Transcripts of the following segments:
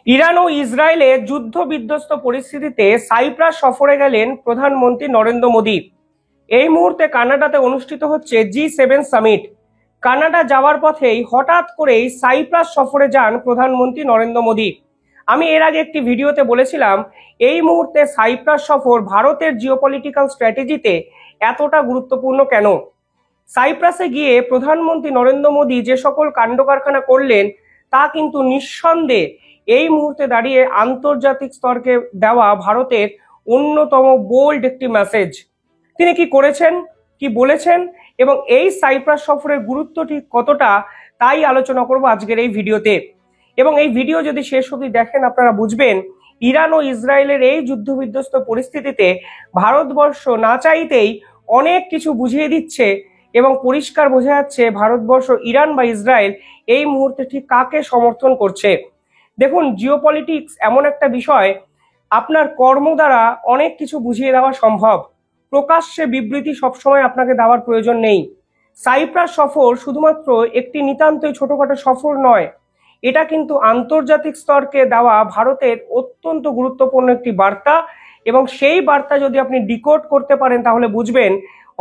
Iran ও ইসরায়েলে যুদ্ধ বিধ্বস্ত পরিস্থিতিতে সাইপ্রাস সফরে গেলেন প্রধানমন্ত্রী নরেন্দ্র মোদী। এই মুহূর্তে কানাডাতে অনুষ্ঠিত হচ্ছে G7 সামিট। কানাডা যাওয়ার পথেই হঠাৎ করেই সাইপ্রাস সফরে যান প্রধানমন্ত্রী নরেন্দ্র মোদী। আমি এর আগে একটি ভিডিওতে বলেছিলাম এই মুহূর্তে সাইপ্রাস সফর ভারতের জিওপলিটিক্যাল স্ট্র্যাটেজিতে এতটা গুরুত্বপূর্ণ কেন। সাইপ্রাসে গিয়ে প্রধানমন্ত্রী নরেন্দ্র মোদী যে সকল কাণ্ডকারখানা করলেন তা কিন্তু নিঃসন্দেহে এই মুহূর্তে দাঁড়িয়ে আন্তর্জাতিক স্তরকে দেওয়া ভারতের অন্যতম বোল্ড একটি মেসেজ। তিনি কি করেছেন, কি বলেছেন এবং এই সাইপ্রাস সফরের গুরুত্ব ঠিক কতটা তাই আলোচনা করব আজকের এই ভিডিওতে। এবং এই ভিডিও যদি শেষ অবধি দেখেন আপনারা বুঝবেন ইরান ও ইসরায়েলের এই যুদ্ধবিধ্বস্ত পরিস্থিতিতে ভারতবর্ষ না চাইতেই অনেক কিছু বুঝিয়ে দিচ্ছে এবং পরিষ্কার বোঝা যাচ্ছে ভারতবর্ষ ইরান বা ইসরায়েল এই মুহূর্তে ঠিক কাকে সমর্থন করছে। দেখুন, জিওপলিটিক্স এমন একটা বিষয়, আপনার কর্ম দ্বারা অনেক কিছু বুঝিয়ে দেওয়া সম্ভব, প্রকাশ্যে বিবৃতি সবসময় আপনাকে দেওয়ার প্রয়োজন নেই। সাইপ্রাস সফর শুধুমাত্র একটি নিতান্তই ছোটখাটো সফর নয়, এটা কিন্তু আন্তর্জাতিক স্তরকে দেওয়া ভারতের অত্যন্ত গুরুত্বপূর্ণ একটি বার্তা। এবং সেই বার্তা যদি আপনি ডিকোড করতে পারেন তাহলে বুঝবেন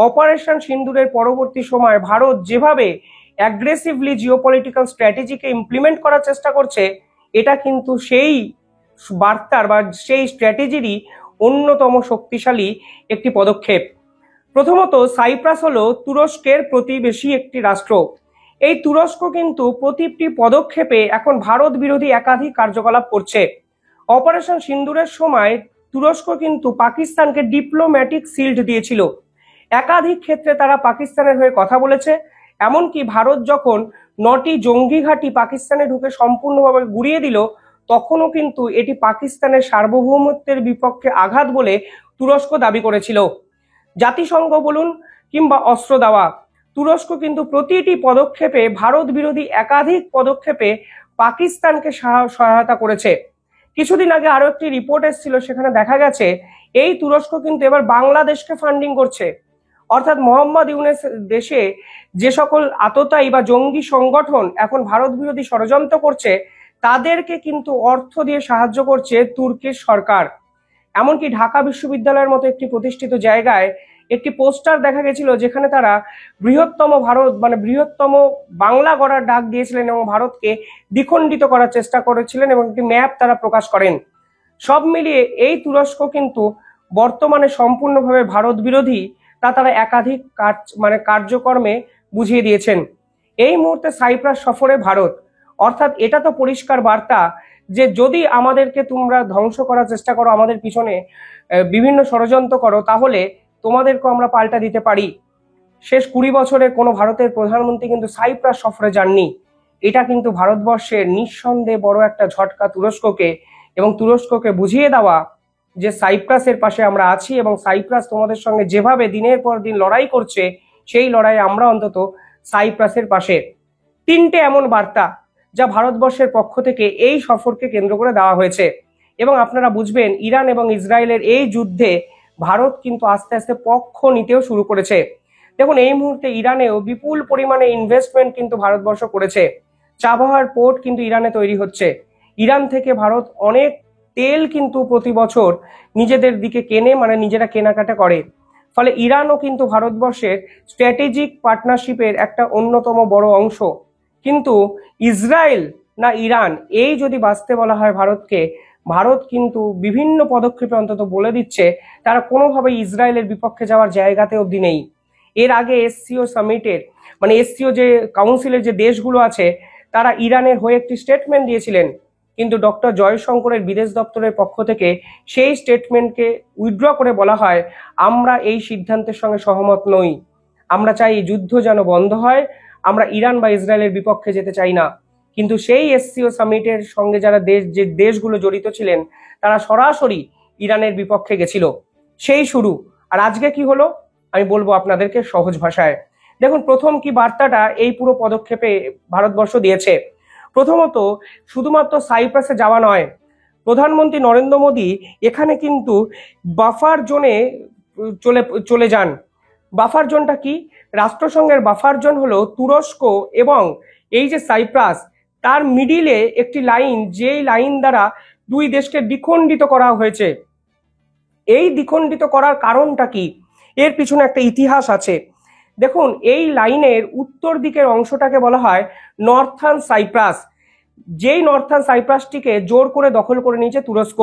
অপারেশন সিন্দুরের পরবর্তী সময় ভারত যেভাবে অ্যাগ্রেসিভলি জিওপলিটিক্যাল স্ট্র্যাটেজিকে ইমপ্লিমেন্ট করার চেষ্টা করছে, এটা কিন্তু সেই বার্তার বা সেই স্ট্র্যাটেজিরই অন্যতম শক্তিশালী একটি পদক্ষেপ। প্রথমত, সাইপ্রাস হলো তুরস্কের প্রতিবেশী একটি রাষ্ট্র। এই তুরস্ক কিন্তু প্রতিটি পদক্ষেপে এখন ভারত বিরোধী একাধিক কার্যকলাপ করছে। অপারেশন সিন্দুরের সময় তুরস্ক কিন্তু পাকিস্তানকে ডিপ্লোম্যাটিক শিল্ড দিয়েছিল। একাধিক ক্ষেত্রে তারা পাকিস্তানের হয়ে কথা বলেছে। এমনকি ভারত যখন 9টি জঙ্গি ঘাঁটি পাকিস্তানে ঢুকে সম্পূর্ণভাবে গুড়িয়ে দিল, তখনও কিন্তু এটি পাকিস্তানের সার্বভৌমত্বের বিপক্ষে আঘাত বলে তুরস্ক দাবি করেছিল। জাতিসংঘ বলুন কিংবা অস্ত্র দেওয়া, তুরস্ক কিন্তু প্রতিটি পদক্ষেপে ভারত বিরোধী একাধিক পদক্ষেপে পাকিস্তানকে সহায়তা করেছে। কিছুদিন আগে আরো একটি রিপোর্ট এসেছিল, সেখানে দেখা গেছে এই তুরস্ক কিন্তু এবার বাংলাদেশকে ফান্ডিং করছে। অর্থাৎ মোহাম্মদ ইউনূস দেশে যে সকল আততায়ী বা জঙ্গি সংগঠন এখন ভারত বিরোধী ষড়যন্ত্র করছে তাদেরকে কিন্তু অর্থ দিয়ে সাহায্য করছে তুর্কির সরকার। এমনকি ঢাকা বিশ্ববিদ্যালয়ের মতো একটি প্রতিষ্ঠিত জায়গায় একটি পোস্টার দেখা গেছিল যেখানে তারা বৃহত্তম ভারত বৃহত্তম বাংলা গড়ার ডাক দিয়েছিলেন এবং ভারতকে দ্বিখণ্ডিত করার চেষ্টা করেছিলেন এবং একটি ম্যাপ তারা প্রকাশ করেন। সব মিলিয়ে এই তুরস্ক কিন্তু বর্তমানে সম্পূর্ণভাবে ভারত বিরোধী, তা তারা একাধিক কার্যকর্মে বুঝিয়ে দিয়েছেন। এই মুহূর্তে সাইপ্রাস সফরে ভারত, অর্থাৎ এটা তো পরিষ্কার বার্তা যে যদি আমাদেরকে তোমরা ধ্বংস করার চেষ্টা করো, আমাদের পিছনে বিভিন্ন ষড়যন্ত্র করো, তাহলে তোমাদেরকেও আমরা পাল্টা দিতে পারি। শেষ 20 বছরে কোনো ভারতের প্রধানমন্ত্রী কিন্তু সাইপ্রাস সফরে যাননি। এটা কিন্তু ভারতবর্ষের নিঃসন্দেহে বড় একটা ঝটকা তুরস্ককে, এবং তুরস্ককে বুঝিয়ে দেওয়া যে সাইপ্রাসের পাশে আমরা আছি এবং সাইপ্রাস তোমাদের সঙ্গে যেভাবে দিনের পর দিন লড়াই করছে সেই লড়াইয়ে আমরা অন্তত সাইপ্রাসের পাশে। 3টে এমন বার্তা যা ভারতবর্ষের পক্ষ থেকে এই সফরকে কেন্দ্র করে দেওয়া হয়েছে। এবং আপনারা বুঝবেন ইরান এবং ইসরায়েলের এই যুদ্ধে ভারত কিন্তু আস্তে আস্তে পক্ষ নিতেও শুরু করেছে। দেখুন, এই মুহূর্তে ইরানেও বিপুল পরিমাণে ইনভেস্টমেন্ট কিন্তু ভারতবর্ষ করেছে। চাবাহার পোর্ট কিন্তু ইরানে তৈরি হচ্ছে। ইরান থেকে ভারত অনেক তেল কিন্তু প্রতি বছর নিজেদের দিকে কেনে, নিজেরা কেনাকাটা করে। ফলে ইরানও কিন্তু ভারতবর্ষের স্ট্র্যাটেজিক পার্টনারশিপের একটা অন্যতম বড় অংশ। কিন্তু ইসরায়েল না ইরান, এই যদি বাঁচতে বলা হয় ভারতকে, ভারত কিন্তু বিভিন্ন পদক্ষেপে অন্তত বলে দিচ্ছে তারা কোনোভাবেই ইসরায়েলের বিপক্ষে যাওয়ার জায়গাতে অবধি নেই। এর আগে এসসিও সামিটের এসসিও যে কাউন্সিলের যে দেশগুলো আছে তারা ইরানের হয়ে একটি স্টেটমেন্ট দিয়েছিলেন, কিন্তু ডক্টর জয়শঙ্করের বিদেশ দপ্তরের পক্ষ থেকে সেই স্টেটমেন্টকে উইথড্র করে বলা হয় আমরা এই সিদ্ধান্তের সঙ্গে সহমত নই, আমরা চাই যুদ্ধ যেন বন্ধ হয়, আমরা ইরান বা ইসরায়েলের বিপক্ষে যেতে চাই না। কিন্তু সেই এসসিও সামিটের সঙ্গে যে দেশগুলো জড়িত ছিলেন তারা সরাসরি ইরানের বিপক্ষে গেছিল। সেই শুরু। আর আজকে কি হলো আমি বলবো আপনাদেরকে সহজ ভাষায়। দেখুন, প্রথম কি বার্তাটা এই পুরো পদক্ষেপে ভারতবর্ষ দিয়েছে। প্রথমত, শুধুমাত্র সাইপ্রাসে যাওয়া নয়, প্রধানমন্ত্রী নরেন্দ্র মোদী এখানে কিন্তু বাফার জোনে চলে যান। বাফার জোনটা কি? রাষ্ট্রসংঘের বাফার জোন হলো তুরস্ক এবং এই যে সাইপ্রাস, তার মিডিলে একটি লাইন, যেই লাইন দ্বারা দুই দেশকে দ্বিখণ্ডিত করা হয়েছে। এই দ্বিখণ্ডিত করার কারণটা কি, এর পিছনে একটা ইতিহাস আছে। দেখুন, এই লাইনের উত্তর দিকের অংশটাকে বলা হয় নর্থার্ন সাইপ্রাস। যেই নর্থার্ন সাইপ্রাসটিকে জোর করে দখল করে নিয়েছে তুরস্ক।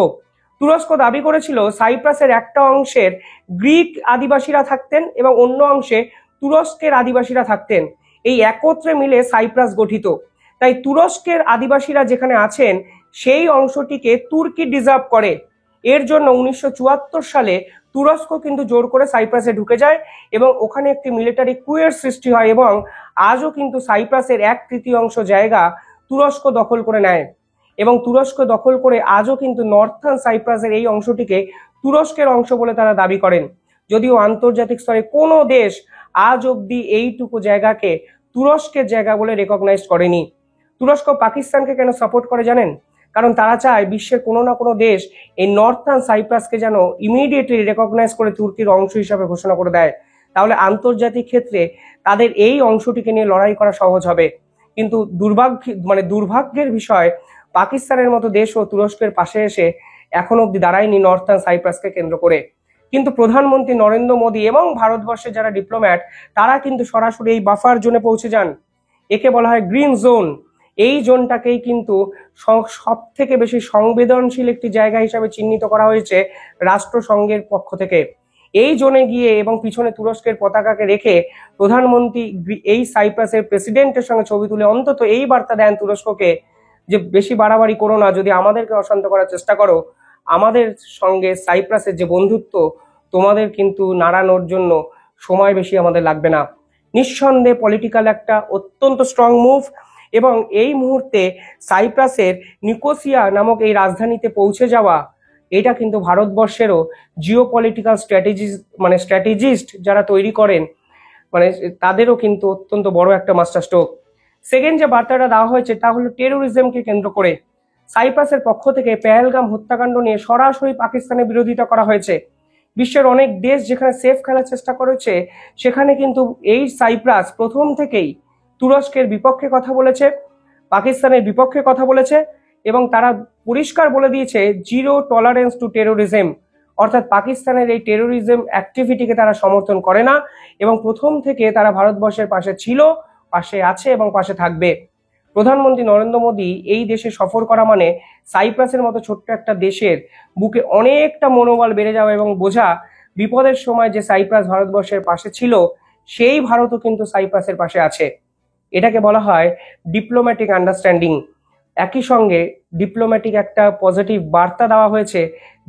তুরস্ক দাবি করেছিল সাইপ্রাসের একটা অংশের গ্রিক আদিবাসীরা থাকতেন এবং অন্য অংশে তুরস্কের আদিবাসীরা থাকতেন। এই একত্রে মিলে সাইপ্রাস গঠিত। তাই তুরস্কের আদিবাসীরা যেখানে আছেন সেই অংশটিকে তুর্কি ডিজার্ভ করে। এর জন্য 1974 সালে তুরস্ক কিন্তু জোর করে সাইপ্রাসে ঢুকে যায় এবং ওখানে একটি মিলিটারি কুয়ের সৃষ্টি হয় এবং আজও কিন্তু সাইপ্রাসের 1/3 জায়গা তুরস্ক দখল করে নেয় এবং তুরস্ক দখল করে আজও কিন্তু নর্থার্ন সাইপ্রাসের এই অংশটিকে তুরস্কের অংশ বলে তারা দাবি করেন। যদিও আন্তর্জাতিক স্তরে কোনো দেশ আজ অবধি এইটুকু জায়গাকে তুরস্কের জায়গা বলে রেকগনাইজ করেনি। তুরস্ক পাকিস্তানকে কেন সাপোর্ট করে জানেন? কারণ তারা চায় বিশ্বের কোনো না কোনো দেশ এই নর্থার্ন সাইপ্রাসকে যেন ইমিডিয়েটলি রেকগনাইজ করে তুর্কির অংশ হিসাবে ঘোষণা করে দেয়। তাহলে আন্তর্জাতিক ক্ষেত্রে তাদের এই অংশটিকে নিয়ে লড়াই করা সহজ হবে। কিন্তু দুর্ভাগ্যের বিষয়, পাকিস্তানের মতো দেশও তুরস্কের পাশে এসে এখনো অব্দি দাঁড়ায়নি নর্থার্ন সাইপ্রাসকে কেন্দ্র করে। কিন্তু প্রধানমন্ত্রী নরেন্দ্র মোদী এবং ভারতবর্ষের যারা ডিপ্লোম্যাট তারা কিন্তু সরাসরি এই বাফার জোনে পৌঁছে যান। একে বলা হয় গ্রিন জোন। এই জোনটাকেই কিন্তু সব থেকে বেশি সংবেদনশীল একটি জায়গা হিসাবে চিহ্নিত করা হয়েছে রাষ্ট্রসংঘের পক্ষ থেকে। এই জোনে গিয়ে এবং পিছনে তুরস্কের পতাকাকে রেখে প্রধানমন্ত্রী এই সাইপ্রাসের প্রেসিডেন্টের সঙ্গে ছবি তুলে অন্তত এই বার্তা দেন তুরস্ককে যে বেশি বাড়াবাড়ি করো না, যদি আমাদেরকে অশান্ত করার চেষ্টা করো, আমাদের সঙ্গে সাইপ্রাসের যে বন্ধুত্ব তোমাদের কিন্তু নাড়ানোর জন্য সময় বেশি আমাদের লাগবে না। নিঃসন্দেহে পলিটিক্যাল একটা অত্যন্ত স্ট্রং মুভ এবং এই মুহূর্তে সাইপ্রাসের নিকোসিয়া নামক এই রাজধানীতে পৌঁছে যাওয়া, এটা কিন্তু ভারতবর্ষেরও জিওপলিটিক্যাল স্ট্র্যাটেজিস্ট যারা তৈরি করেন তাদেরও কিন্তু অত্যন্ত বড় একটা মাস্টার স্ট্রোক। সেকেন্ড যে বার্তাটা দেওয়া হয়েছে তা হলো টেরোরিজমকে কেন্দ্র করে সাইপ্রাসের পক্ষ থেকে পেহেলগাম হত্যাকাণ্ড নিয়ে সরাসরি পাকিস্তানের বিরোধিতা করা হয়েছে। বিশ্বের অনেক দেশ যেখানে সেফ খেলার চেষ্টা করেছে সেখানে কিন্তু এই সাইপ্রাস প্রথম থেকেই তুরস্কের বিপক্ষে কথা বলেছে, পাকিস্তানের বিপক্ষে কথা বলেছে এবং তারা পরিষ্কার বলে দিয়েছে জিরো টলারেন্স টু টেরোরিজম, অর্থাৎ পাকিস্তানের এই টেরোরিজম অ্যাক্টিভিটিকে তারা সমর্থন করে না এবং প্রথম থেকে তারা ভারতবর্ষের পাশে ছিল, পাশে আছে এবং পাশে থাকবে। প্রধানমন্ত্রী নরেন্দ্র মোদী এই দেশে সফর করা মানে সাইপ্রাসের মতো ছোট্ট একটা দেশের বুকে অনেকটা মনোবল বেড়ে যাওয়া এবং বোঝা বিপদের সময় যে সাইপ্রাস ভারতবর্ষের পাশে ছিল সেই ভারতও কিন্তু সাইপ্রাসের পাশে আছে। এটাকে বলা হয় ডিপ্লোম্যাটিক আন্ডারস্ট্যান্ডিং। একই সঙ্গে ডিপ্লোম্যাটিক একটা পজিটিভ বার্তা দেওয়া হয়েছে,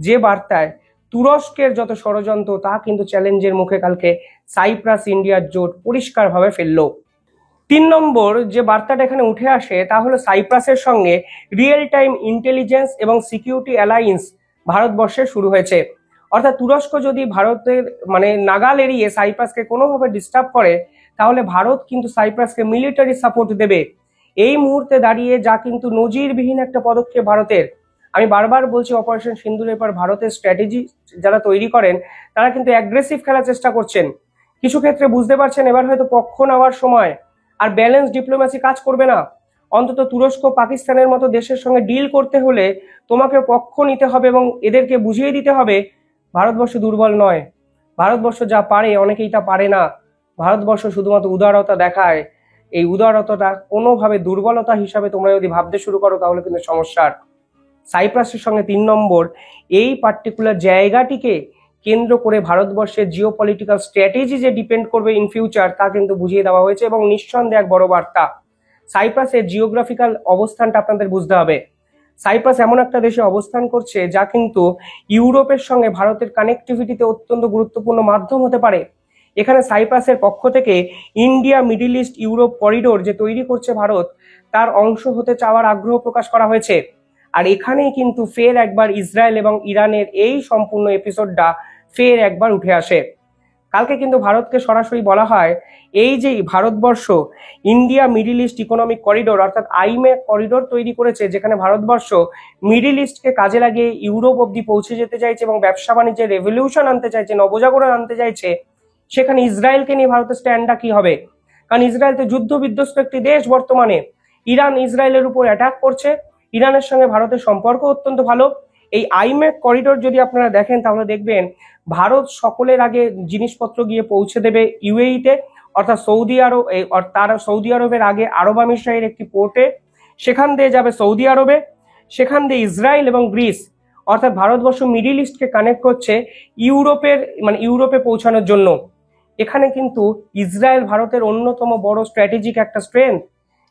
যে বার্তায় তুরস্কের যত ষড়যন্ত্র তা কিন্তু চ্যালেঞ্জের মুখে কালকে সাইপ্রাস ইন্ডিয়ার জোট পরিষ্কারভাবে ফেললো। 3 নম্বর যে বার্তাটা এখানে উঠে আসে তা হলো সাইপ্রাসের সঙ্গে রিয়েল টাইম ইন্টেলিজেন্স এবং সিকিউরিটি অ্যালায়েন্স ভারতবর্ষে শুরু হয়েছে। অর্থাৎ তুরস্ক যদি ভারতের নাগাল এড়িয়ে সাইপ্রাসকে কোনোভাবে ডিস্টার্ব করে তাহলে ভারত কিন্তু সাইপ্রাসকে মিলিটারি সাপোর্ট দেবে। এই মুহূর্তে দাঁড়িয়ে যা কিন্তু নজিরবিহীন একটা পদক্ষেপ ভারতের। আমি বারবার বলছি, অপারেশন সিন্দুরের পর ভারতের স্ট্র্যাটেজি যারা তৈরি করেন তারা কিন্তু অ্যাগ্রেসিভ খেলার চেষ্টা করছেন। কিছু ক্ষেত্রে বুঝতে পারছেন এবার হয়তো পক্ষ নেওয়ার সময়, আর ব্যালেন্স ডিপ্লোম্যাসি কাজ করবে না। অন্তত তুরস্ক পাকিস্তানের মতো দেশের সঙ্গে ডিল করতে হলে তোমাকে পক্ষ নিতে হবে এবং এদেরকে বুঝিয়ে দিতে হবে ভারতবর্ষ দুর্বল নয়, ভারতবর্ষ যা পারে অনেকেই তা পারে না, ভারতবর্ষ শুধুমাত্র উদারতা দেখায়। এই উদারতাটা কোনোভাবে দুর্বলতা হিসাবে তোমরা যদি ভাবতে শুরু করো তাহলে কিন্তু সমস্যার। সাইপ্রাসের সঙ্গে 3 নম্বর এই পার্টিকুলার জায়গাটিকে কেন্দ্র করে ভারতবর্ষের জিওপলিটিক্যাল স্ট্র্যাটেজি যে ডিপেন্ড করবে ইন ফিউচার তা কিন্তু বুঝিয়ে দেওয়া হয়েছে এবং নিঃসন্দেহে এক বড় বার্তা। সাইপ্রাসের জিওগ্রাফিক্যাল অবস্থানটা আপনাদের বুঝতে হবে। সাইপ্রাস এমন একটা দেশে অবস্থান করছে যা কিন্তু ইউরোপের সঙ্গে ভারতের কানেক্টিভিটিতে অত্যন্ত গুরুত্বপূর্ণ মাধ্যম হতে পারে। এখানে সাইপ্রাসের পক্ষ থেকে India middle east Europe corridor যে তৈরি করছে ভারত, তার অংশ হতে চাওয়ার আগ্রহ প্রকাশ করা হয়েছে। আর এখানেই কিন্তু ফের একবার ইসরায়েল এবং ইরানের এই সম্পূর্ণ এপিসোডটা ফের একবার উঠে আসে। কালকে কিন্তু ভারতকে সরাসরি বলা হয় এই যে Bharatvarsha India middle east economic corridor অর্থাৎ আইম্যাক করিডোর তৈরি করেছে, যেখানে ভারতবর্ষ মিডিল ইস্টকে কাজে লাগিয়ে ইউরোপ অব্দি পৌঁছে যেতে চাইছে এবং ব্যবসা বাণিজ্যে রেভলিউশন আনতে চাইছে, নবজাগরণ আনতে চাইছে। সেখানে ইসরায়েলকে নিয়ে ভারতের স্ট্যান্ডটা কি হবে? কারণ ইসরায়েল তো যুদ্ধ বিধ্বস্ত একটি দেশ বর্তমানে। ইরান ইসরায়েলের উপর অ্যাটাক করছে, ইরানের সঙ্গে ভারতের সম্পর্ক অত্যন্ত ভালো। এই আইম্যাক করিডোর যদি আপনারা দেখেন তাহলে দেখবেন ভারত সকলের আগে জিনিসপত্র গিয়ে পৌঁছে দেবে ইউএইতে, অর্থাৎ সৌদি আরবের আগে আরব আমিরাতের একটি পোর্টে, সেখান দিয়ে যাবে সৌদি আরবে, সেখান দিয়ে ইসরায়েল এবং গ্রিস, অর্থাৎ ভারতবর্ষ মিডিল ইস্টকে কানেক্ট করছে ইউরোপে পৌঁছানোর জন্য। এখানে কিন্তু ইসরায়েল ভারতের অন্যতম বড় স্ট্র্যাটেজিক একটা স্ট্রেংথ।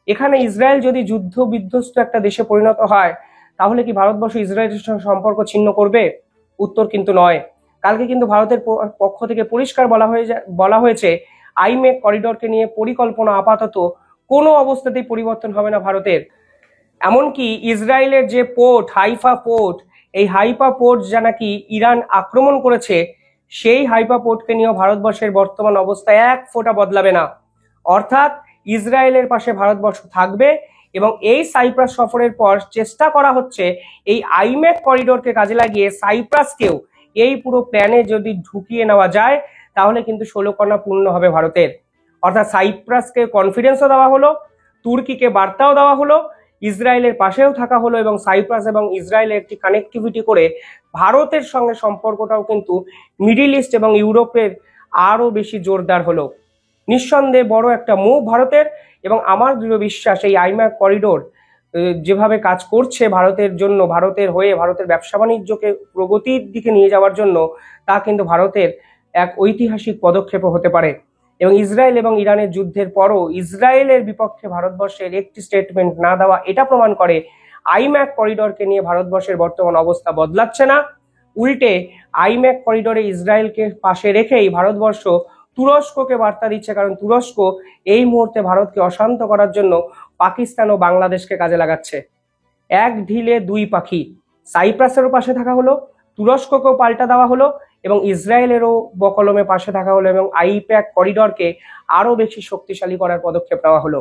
এখানে ইসরায়েল যদি যুদ্ধ বিধ্বস্ত একটা দেশে পরিণত হয় তাহলে কি ভারতবর্ষ ইসরায়েলের সঙ্গে সম্পর্ক ছিন্ন করবে? উত্তর কিন্তু নয়। কালকে কিন্তু ভারতের পক্ষ থেকে পরিষ্কার বলা হয়েছে আইমেক করিডোরকে নিয়ে পরিকল্পনা আপাতত কোনো অবস্থাতেই পরিবর্তন হবে না ভারতের। এমনকি ইসরায়েলের যে পোর্ট হাইফা পোর্ট, এই হাইফা পোর্ট যা নাকি ইরান আক্রমণ করেছে, সেই হাইফা পোর্টকে নিয়েও ভারতবর্ষের বর্তমান অবস্থা এক ফোঁটা বদলাবে না। অর্থাৎ ইসরায়েলের পাশে ভারতবর্ষ থাকবে এবং এই সাইপ্রাস সফরের পর চেষ্টা করা হচ্ছে এই আইমেক করিডোরকে কাজে লাগিয়ে সাইপ্রাসকেও এই পুরো প্ল্যানে যদি ঢুকিয়ে নেওয়া যায় তাহলে কিন্তু 16 কণা পূর্ণ হবে ভারতের। অর্থাৎ সাইপ্রাসকে কনফিডেন্সও দেওয়া হলো, তুর্কিকে বার্তাও দেওয়া হলো, ইসরায়েলের পাশেও থাকা হলো এবং সাইপ্রাস এবং ইসরায়েলের একটি কানেক্টিভিটি করে ভারতের সঙ্গে সম্পর্কটাও কিন্তু মিডিল ইস্ট এবং ইউরোপের আরো বেশি জোরদার হলো। নিঃসন্দেহে বড় একটা মুভ ভারতের, এবং আমার দৃঢ় বিশ্বাস এই আইম্যাক করিডোর যেভাবে কাজ করছে ভারতের জন্য, ভারতের হয়ে ভারতের ব্যবসা বাণিজ্যকে প্রগতির দিকে নিয়ে যাওয়ার জন্য, তা কিন্তু ভারতের এক ঐতিহাসিক পদক্ষেপও হতে পারে। এবং ইসরায়েল এবং ইরানের যুদ্ধের পরও ইসরায়েলের বিপক্ষে ভারতবর্ষের একটি স্টেটমেন্ট না দেওয়া এটা প্রমাণ করে আইম্যাক করিডোরকে নিয়ে ভারতবর্ষের বর্তমান অবস্থা বদলাচ্ছে না। উল্টে আইম্যাক করিডোরে ইসরায়েলকে পাশে রেখেই ভারতবর্ষ তুরস্ককে বার্তা দিচ্ছে, কারণ তুরস্ক এই মুহূর্তে ভারতকে অশান্ত করার জন্য পাকিস্তান ও বাংলাদেশকে কাজে লাগাচ্ছে। এক ঢিলে দুই পাখি, সাইপ্রাসেরও পাশে থাকা হলো, তুরস্ককেও পাল্টা দেওয়া হলো এবং ইসরায়েলেরও বকলমে পাশে থাকা হলো এবং আইপ্যাক করিডোরকে আরো বেশি শক্তিশালী করার পদক্ষেপ নেওয়া হলো।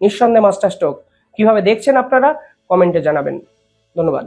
নিঃসন্দেহে মাস্টার স্ট্রোক। কিভাবে দেখছেন আপনারা কমেন্টে জানাবেন। ধন্যবাদ।